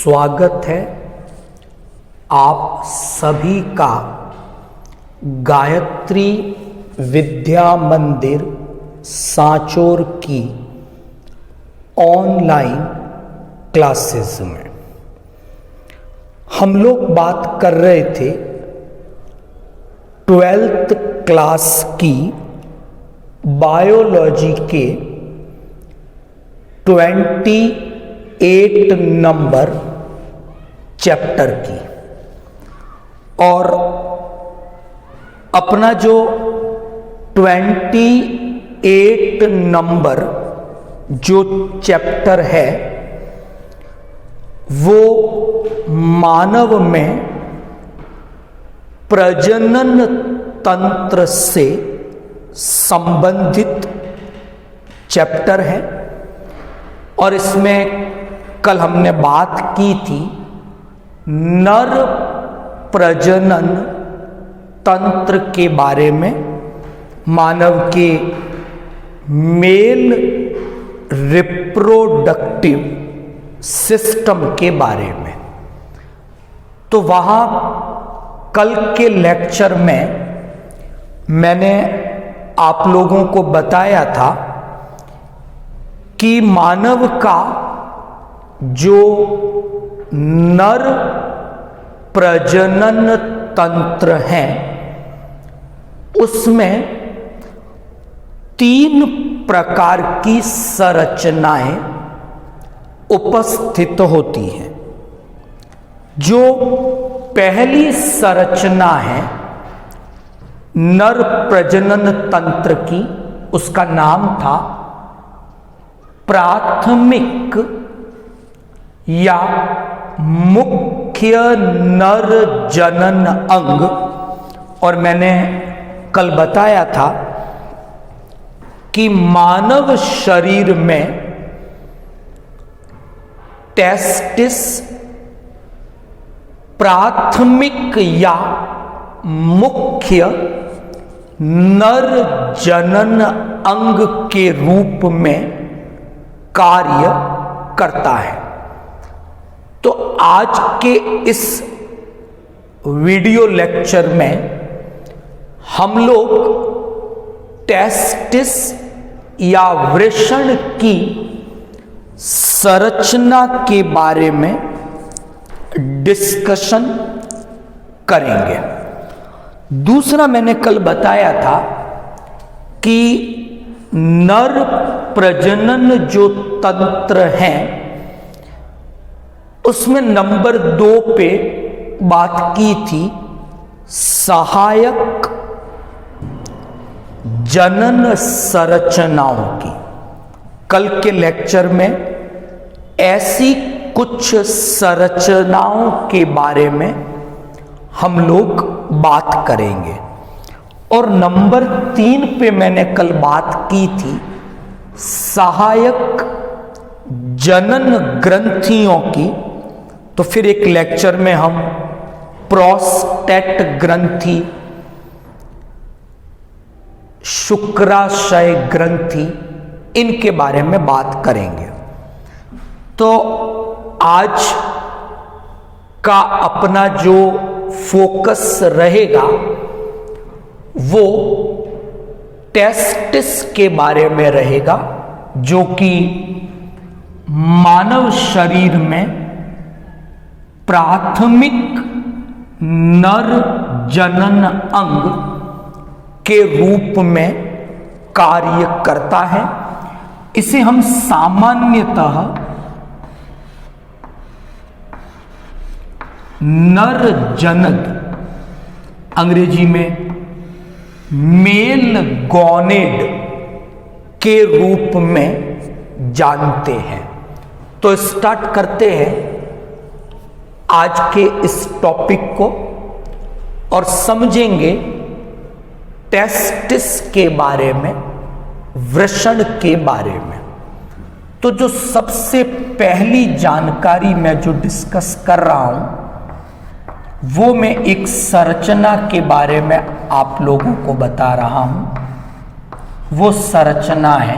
स्वागत है आप सभी का गायत्री विद्या मंदिर सांचौर की ऑनलाइन क्लासेस में। हम लोग बात कर रहे थे 12th क्लास की बायोलॉजी के 28 नंबर चैप्टर की, और अपना जो 28 नंबर जो चैप्टर है वो मानव में प्रजनन तंत्र से संबंधित चैप्टर है। और इसमें कल हमने बात की थी नर प्रजनन तंत्र के बारे में, मानव के मेल रिप्रोडक्टिव सिस्टम के बारे में। तो वहाँ कल के लेक्चर में मैंने आप लोगों को बताया था कि मानव का जो नर प्रजनन तंत्र है उसमें 3 प्रकार की संरचनाएं उपस्थित होती हैं। जो पहली संरचना है नर प्रजनन तंत्र की, उसका नाम था प्राथमिक या मुख्य नर जनन अंग। और मैंने कल बताया था कि मानव शरीर में टेस्टिस प्राथमिक या मुख्य नर जनन अंग के रूप में कार्य करता है। तो आज के इस वीडियो लेक्चर में हम लोग टेस्टिस या वृषण की संरचना के बारे में डिस्कशन करेंगे। दूसरा, मैंने कल बताया था कि नर प्रजनन जो तंत्र है उसमें नंबर 2 पे बात की थी सहायक जनन संरचनाओं की। कल के लेक्चर में ऐसी कुछ संरचनाओं के बारे में हम लोग बात करेंगे। और नंबर 3 पे मैंने कल बात की थी सहायक जनन ग्रंथियों की। तो फिर एक लेक्चर में हम प्रोस्टेट ग्रंथि, शुक्राशय ग्रंथि, इनके बारे में बात करेंगे। तो आज का अपना जो फोकस रहेगा वो टेस्टिस के बारे में रहेगा, जो कि मानव शरीर में प्राथमिक नर जनन अंग के रूप में कार्य करता है। इसे हम सामान्यतः नर जनक, अंग्रेजी में मेल गॉनेड के रूप में जानते हैं। तो स्टार्ट करते हैं आज के इस टॉपिक को और समझेंगे टेस्टिस के बारे में, वृषण के बारे में। तो जो सबसे पहली जानकारी मैं जो डिस्कस कर रहा हूं वो मैं एक संरचना के बारे में आप लोगों को बता रहा हूं। वो संरचना है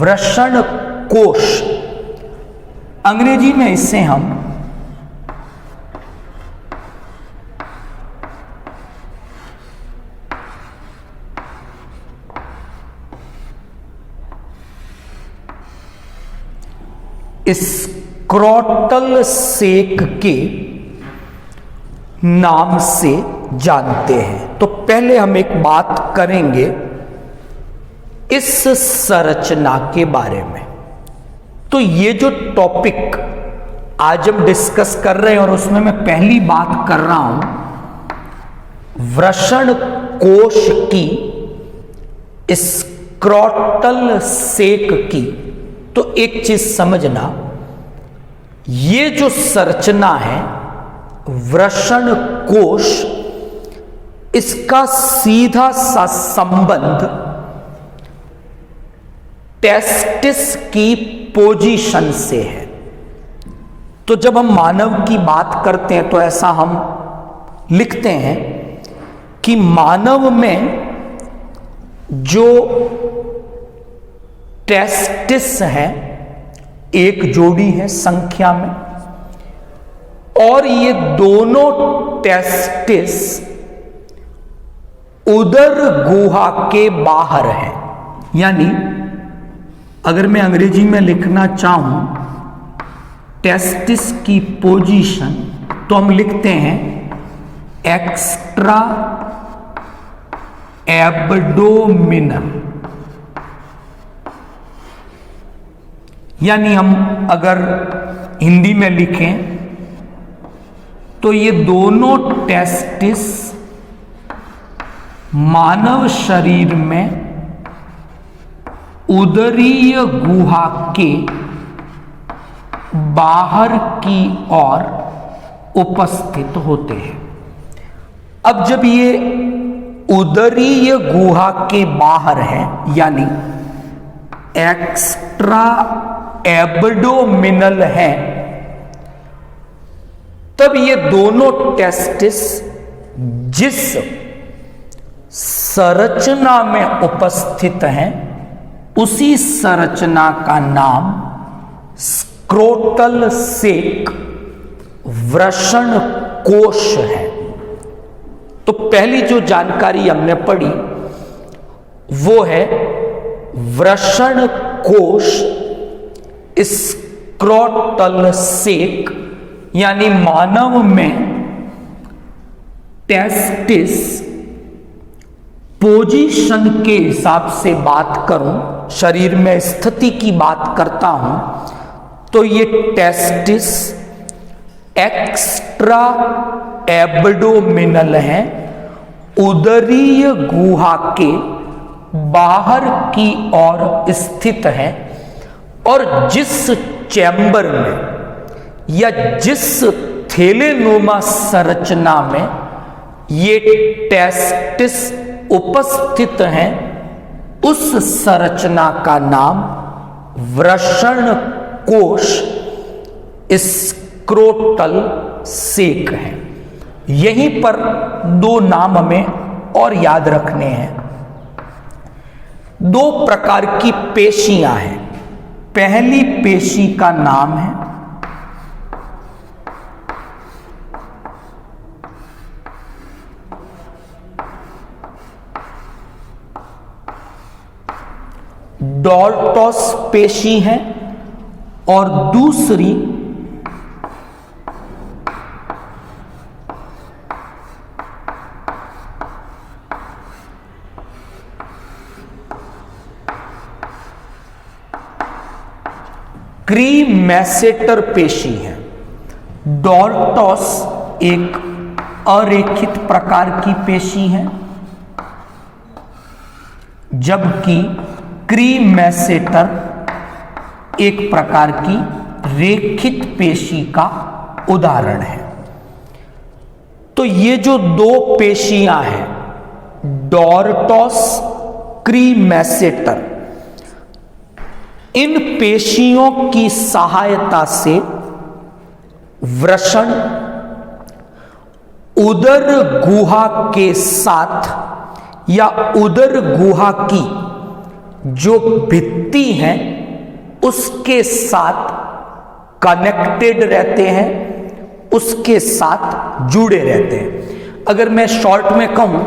वृषण कोश, अंग्रेजी में इसे हम स्क्रोटल सेक के नाम से जानते हैं। तो पहले हम एक बात करेंगे इस संरचना के बारे में। तो ये जो टॉपिक आज हम डिस्कस कर रहे हैं और उसमें मैं पहली बात कर रहा हूं वृषण कोश की, स्क्रोटल सेक की। तो एक चीज समझना, ये जो संरचना है वृषण कोश, इसका सीधा सा संबंध टेस्टिस की पोजीशन से है। तो जब हम मानव की बात करते हैं तो ऐसा हम लिखते हैं कि मानव में जो टेस्टिस है एक जोड़ी है संख्या में, और ये दोनों टेस्टिस उदर गुहा के बाहर है। यानी अगर मैं अंग्रेजी में लिखना चाहूं टेस्टिस की पोजीशन, तो हम लिखते हैं एक्स्ट्रा एब्डोमिनल। यानी हम अगर हिंदी में लिखें तो ये दोनों टेस्टिस मानव शरीर में उदरीय गुहा के बाहर की ओर उपस्थित होते हैं। अब जब ये उदरीय गुहा के बाहर है यानी एक्स्ट्रा एब्डोमिनल है, तब ये दोनों टेस्टिस जिस संरचना में उपस्थित हैं उसी संरचना का नाम स्क्रोटल सेक वृषण कोश है। तो पहली जो जानकारी हमने पढ़ी वो है वृषण कोश स्क्रोटल सेक, यानी मानव में टेस्टिस पोजीशन के हिसाब से बात करूं, शरीर में स्थिति की बात करता हूं, तो ये टेस्टिस एक्स्ट्रा एब्डोमिनल है, उदरीय गुहा के बाहर की ओर स्थित है। और जिस चैम्बर में या जिस थैलेनुमा संरचना में ये टेस्टिस उपस्थित हैं उस संरचना का नाम वृषण कोश स्क्रोटल सेक है। यहीं पर दो नाम हमें और याद रखने हैं। दो प्रकार की पेशियां हैं। पहली पेशी का नाम है डॉल्टोस पेशी है और दूसरी क्रीमैसेटर पेशी है। डॉल्टोस एक अरेखित प्रकार की पेशी है, जबकि क्रीमैसेटर एक प्रकार की रेखित पेशी का उदाहरण है। तो ये जो दो पेशियां हैं डॉल्टोस, क्रीमैसेटर, इन पेशियों की सहायता से वृषण उदर गुहा के साथ या उदर गुहा की जो भित्ति है उसके साथ कनेक्टेड रहते हैं, उसके साथ जुड़े रहते हैं। अगर मैं शॉर्ट में कहूं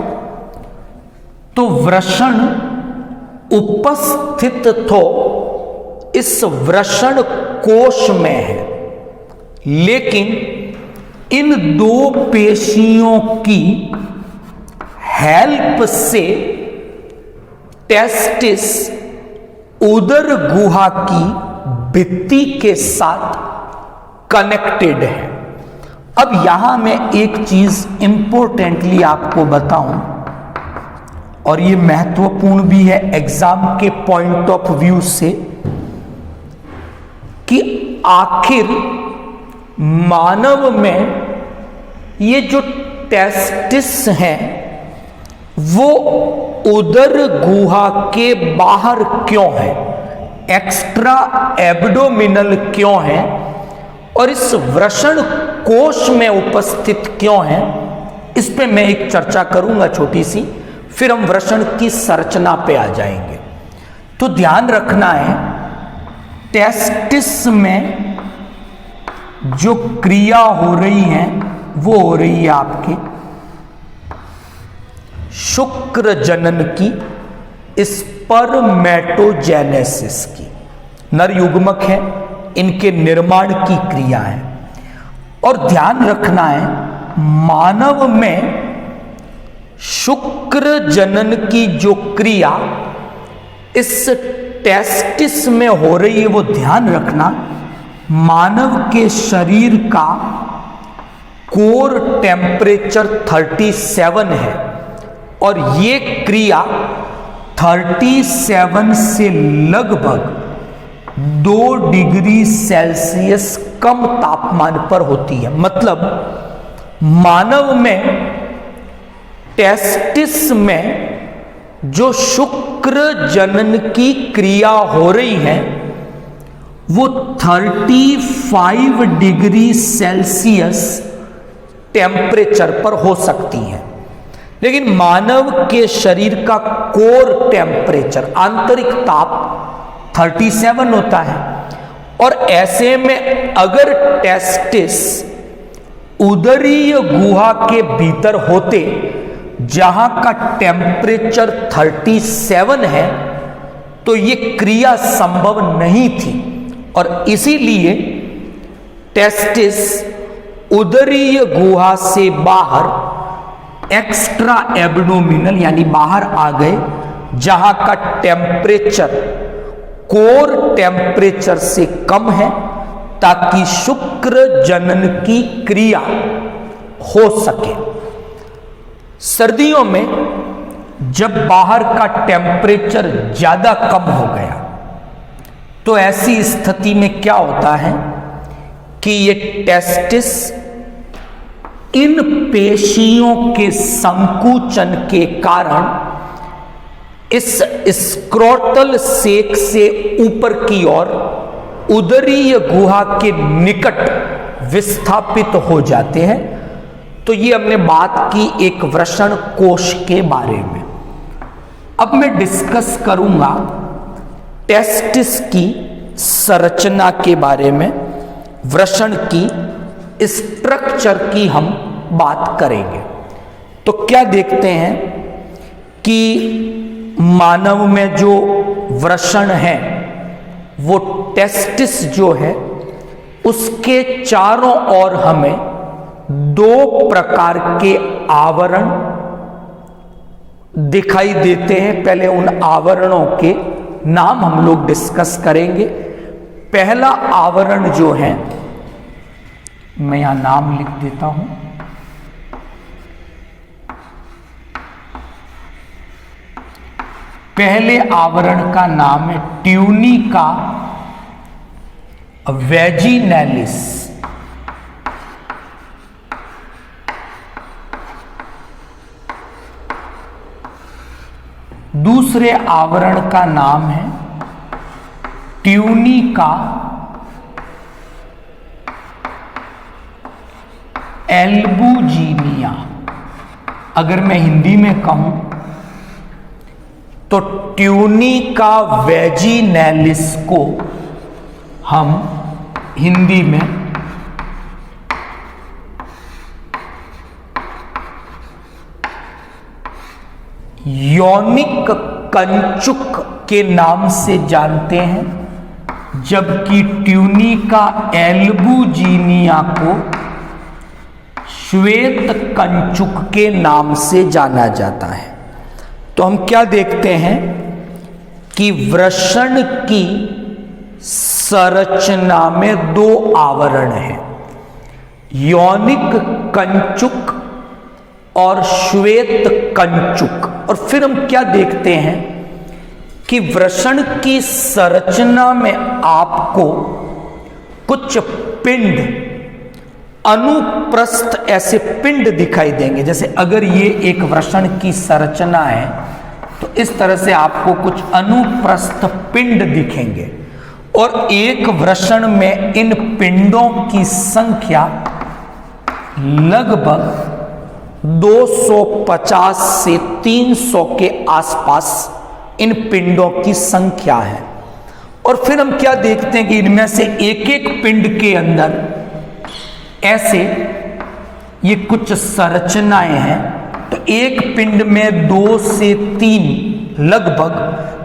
तो वृषण उपस्थित तो इस वृषण कोश में है, लेकिन इन दो पेशियों की हेल्प से टेस्टिस उदर गुहा की भित्ति के साथ कनेक्टेड है। अब यहां मैं एक चीज इंपॉर्टेंटली आपको बताऊं, और ये महत्वपूर्ण भी है एग्जाम के पॉइंट ऑफ व्यू से, कि आखिर मानव में ये जो टेस्टिस हैं वो उदर गुहा के बाहर क्यों है, एक्स्ट्रा एब्डोमिनल क्यों है, और इस वृषण कोश में उपस्थित क्यों है, इस पे मैं एक चर्चा करूंगा छोटी सी, फिर हम वृषण की संरचना पे आ जाएंगे। तो ध्यान रखना है, टेस्टिस में जो क्रिया हो रही है वो हो रही है आपके शुक्र जनन की, स्पर्मेटोजेनेसिस की। नर युग्मक है, इनके निर्माण की क्रिया है। और ध्यान रखना है, मानव में शुक्र जनन की जो क्रिया इस टेस्टिस में हो रही है, वो ध्यान रखना, मानव के शरीर का कोर टेम्परेचर 37 है, और ये क्रिया 37 से लगभग 2 डिग्री सेल्सियस कम तापमान पर होती है। मतलब मानव में टेस्टिस में जो शुक्र जनन की क्रिया हो रही है वो 35 डिग्री सेल्सियस टेम्परेचर पर हो सकती है, लेकिन मानव के शरीर का कोर टेम्परेचर, आंतरिक ताप 37 होता है। और ऐसे में अगर टेस्टिस उदरीय गुहा के भीतर होते जहां का टेम्परेचर 37 है, तो ये क्रिया संभव नहीं थी, और इसीलिए टेस्टिस उदरीय गुहा से बाहर एक्स्ट्रा एब्डोमिनल यानी बाहर आ गए, जहां का टेम्परेचर कोर टेम्परेचर से कम है, ताकि शुक्र जनन की क्रिया हो सके। सर्दियों में जब बाहर का टेम्परेचर ज्यादा कम हो गया, तो ऐसी स्थिति में क्या होता है कि ये टेस्टिस इन पेशियों के संकुचन के कारण इस स्क्रोटल सेक से ऊपर की ओर उदरीय गुहा के निकट विस्थापित हो जाते हैं। तो ये हमने बात की एक वृषण कोश के बारे में। अब मैं डिस्कस करूंगा टेस्टिस की संरचना के बारे में, वृषण की स्ट्रक्चर की हम बात करेंगे। तो क्या देखते हैं कि मानव में जो वृषण है वो टेस्टिस जो है उसके चारों ओर हमें 2 प्रकार के आवरण दिखाई देते हैं। पहले उन आवरणों के नाम हम लोग डिस्कस करेंगे। पहला आवरण जो है, मैं यहां नाम लिख देता हूं, पहले आवरण का नाम है ट्यूनिका वेजिनैलिस। दूसरे आवरण का नाम है ट्यूनिका एल्बुजिनिया। अगर मैं हिंदी में कहूं तो ट्यूनिका वेजिनैलिस को हम हिंदी में यौनिक कंचुक के नाम से जानते हैं, जबकि ट्यूनिका एल्बुजिनिया को श्वेत कंचुक के नाम से जाना जाता है। तो हम क्या देखते हैं कि वृषण की संरचना में दो आवरण हैं, यौनिक कंचुक और श्वेत कंचुक। और फिर हम क्या देखते हैं कि वृषण की संरचना में आपको कुछ पिंड, अनुप्रस्थ ऐसे पिंड दिखाई देंगे। जैसे अगर ये एक वृषण की संरचना है तो इस तरह से आपको कुछ अनुप्रस्थ पिंड दिखेंगे, और एक वृषण में इन पिंडों की संख्या लगभग 250 से 300 के आसपास इन पिंडों की संख्या है। और फिर हम क्या देखते हैं कि इनमें से एक एक पिंड के अंदर ऐसे ये कुछ संरचनाएं हैं। तो एक पिंड में 2 से 3 लगभग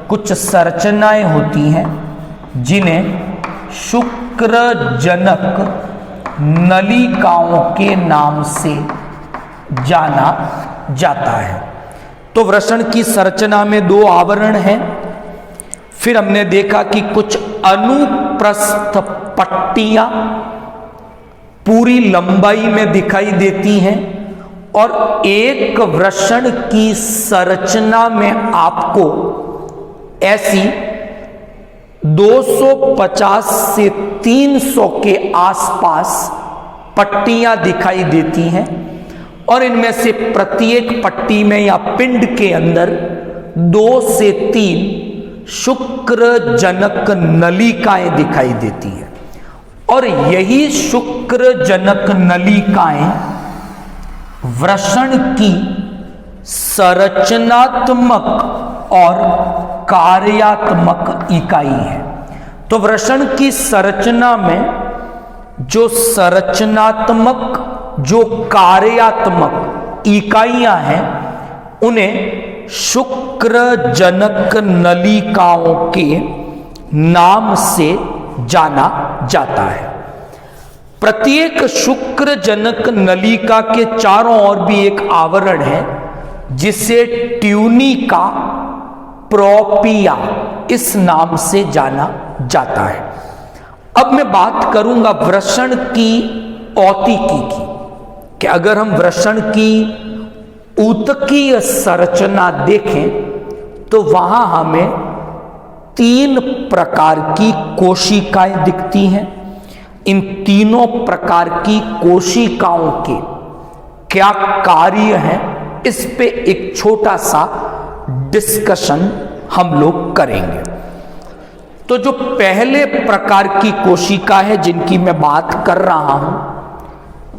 कुछ संरचनाएं होती हैं, जिन्हें शुक्रजनक नलिकाओं के नाम से जाना जाता है। तो वृषण की संरचना में 2 आवरण हैं। फिर हमने देखा कि कुछ अनुप्रस्थ पट्टियां पूरी लंबाई में दिखाई देती हैं, और एक वृषण की संरचना में आपको ऐसी 250 से 300 के आसपास पट्टियां दिखाई देती हैं, और इनमें से प्रत्येक पट्टी में या पिंड के अंदर 2 से 3 शुक्रजनक नलिकाएं दिखाई देती हैं। और यही शुक्रजनक नलिकाएं वृषण की संरचनात्मक और कार्यात्मक इकाई है। तो वृषण की संरचना में जो संरचनात्मक, जो कार्यात्मक इकाइयां हैं, उन्हें शुक्रजनक नलिकाओं के नाम से जाना जाता है। प्रत्येक शुक्रजनक नलिका के चारों ओर भी एक आवरण है, जिसे ट्यूनिका प्रोपिया इस नाम से जाना जाता है। अब मैं बात करूंगा वृषण की औतिकी की, कि अगर हम वृषण की ऊतकीय संरचना देखें तो वहां हमें 3 प्रकार की कोशिकाएं दिखती हैं। इन तीनों प्रकार की कोशिकाओं के क्या कार्य हैं, इस पे एक छोटा सा डिस्कशन हम लोग करेंगे। तो जो पहले प्रकार की कोशिका है जिनकी मैं बात कर रहा हूं,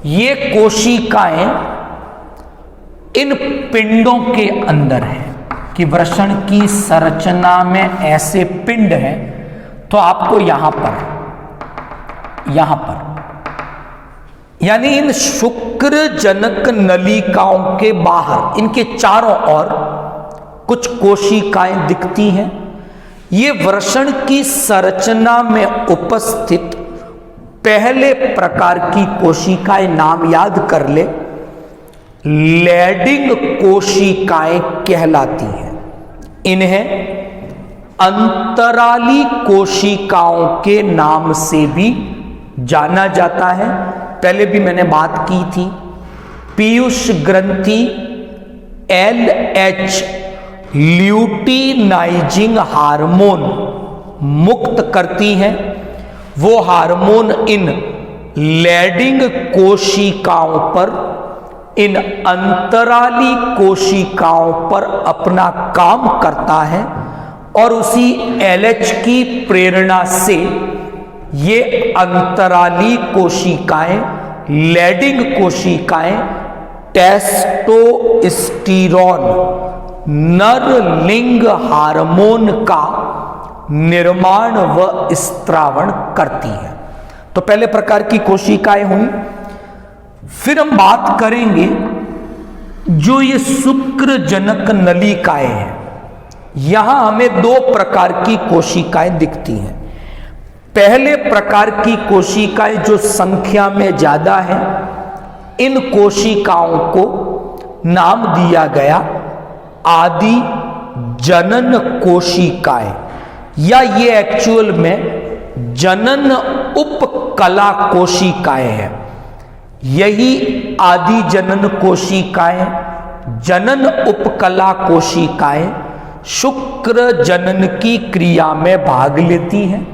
ये कोशिकाएं इन पिंडों के अंदर हैं, कि वृषण की संरचना में ऐसे पिंड हैं। तो आपको यहां पर यानी इन शुक्रजनक नलिकाओं के बाहर, इनके चारों ओर कुछ कोशिकाएं दिखती हैं। ये वृषण की संरचना में उपस्थित पहले प्रकार की कोशिकाएं, नाम याद कर ले, लैडिंग कोशिकाएं कहलाती हैं। इन्हें अंतराली कोशिकाओं के नाम से भी जाना जाता है। पहले भी मैंने बात की थी, पीयूष ग्रंथि LH ल्यूटिनाइजिंग हार्मोन मुक्त करती है। वो हार्मोन इन लैडिंग कोशिकाओं पर, इन अंतराली कोशिकाओं पर अपना काम करता है, और उसी LH की प्रेरणा से ये अंतराली कोशिकाएं, लैडिंग कोशिकाएं टेस्टोस्टेरोन नर लिंग हार्मोन का निर्माण व स्त्रावण करती हैं। तो पहले प्रकार की कोशिकाएं हुई। फिर हम बात करेंगे जो ये शुक्रजनक नलिकाएं हैं। यहां हमें दो प्रकार की कोशिकाएं दिखती हैं। पहले प्रकार की कोशिकाएं जो संख्या में ज्यादा है, इन कोशिकाओं को नाम दिया गया आदि जनन कोशिकाएं, या ये एक्चुअल में जनन उपकला कोशिकाएं हैं। यही आदि जनन कोशिकाएं, जनन उपकला कोशिकाएं शुक्र जनन की क्रिया में भाग लेती हैं,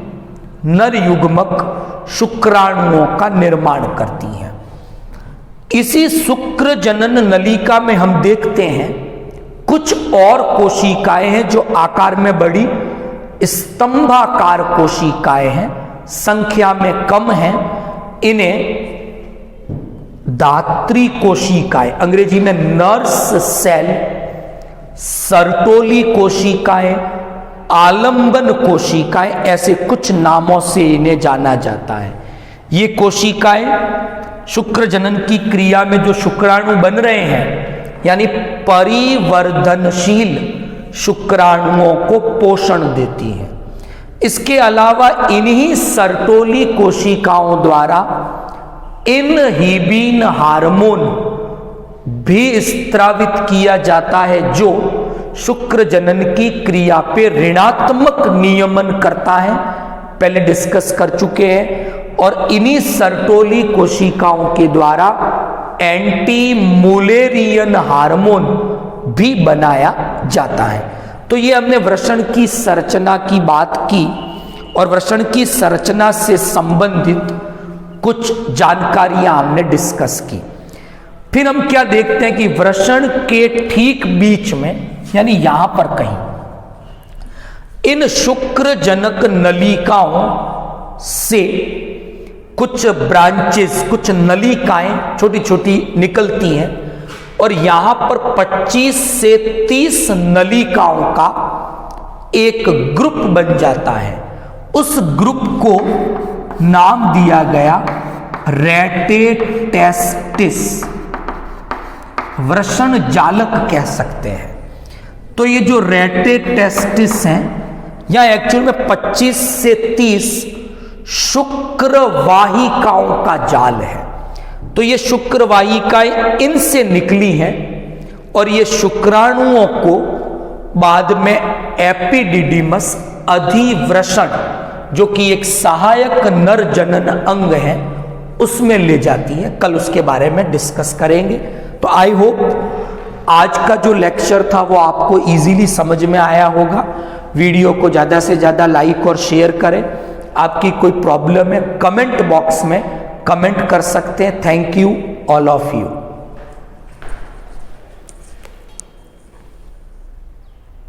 नर युग्मक शुक्राणुओं का निर्माण करती हैं। इसी शुक्र जनन नलिका में हम देखते हैं कुछ और कोशिकाएं हैं जो आकार में बड़ी स्तंभाकार कोशिकाएं हैं, संख्या में कम हैं। इन्हें दात्री कोशिकाएं, अंग्रेजी में नर्स सेल, सर्टोली कोशिकाएं, आलंबन कोशिकाएं, ऐसे कुछ नामों से इन्हें जाना जाता है। ये कोशिकाएं शुक्र जनन की क्रिया में जो शुक्राणु बन रहे हैं, यानी परिवर्धनशील शुक्राणुओं को पोषण देती हैं। इसके अलावा इन्हीं सर्टोली कोशिकाओं द्वारा इनहिबिन हार्मोन भी स्त्रावित किया जाता है, जो शुक्र जनन की क्रिया पे ऋणात्मक नियमन करता है, पहले डिस्कस कर चुके हैं। और इन्हीं सर्टोली कोशिकाओं के द्वारा एंटी मुलेरियन हार्मोन भी बनाया जाता है। तो ये हमने वृषण की संरचना की बात की और वृषण की संरचना से संबंधित कुछ जानकारियां हमने डिस्कस की। फिर हम क्या देखते हैं कि वृषण के ठीक बीच में, यानी यहां पर कहीं, इन शुक्र जनक नलिकाओं से कुछ ब्रांचेस, कुछ नलिकाएं छोटी छोटी निकलती हैं और यहां पर 25 से 30 नलिकाओं का एक ग्रुप बन जाता है। उस ग्रुप को नाम दिया गया रेटेटेस्टिस, वृषण जालक कह सकते हैं। तो ये जो रेटेटेस्टिस हैं, या एक्चुअल में 25 से 30 शुक्र वाहिकाओं का जाल है। तो ये शुक्र वाहिकाएं इनसे निकली हैं और ये शुक्राणुओं को बाद में एपिडिडिमस अधिवृषण, जो कि एक सहायक नर जनन अंग है, उसमें ले जाती है। कल उसके बारे में डिस्कस करेंगे। तो आई होप आज का जो लेक्चर था वो आपको इजीली समझ में आया होगा। वीडियो को ज़्यादा से ज़्यादा लाइक और शेयर करें। आपकी कोई प्रॉब्लम है कमेंट बॉक्स में कमेंट कर सकते हैं। Thank you all of you.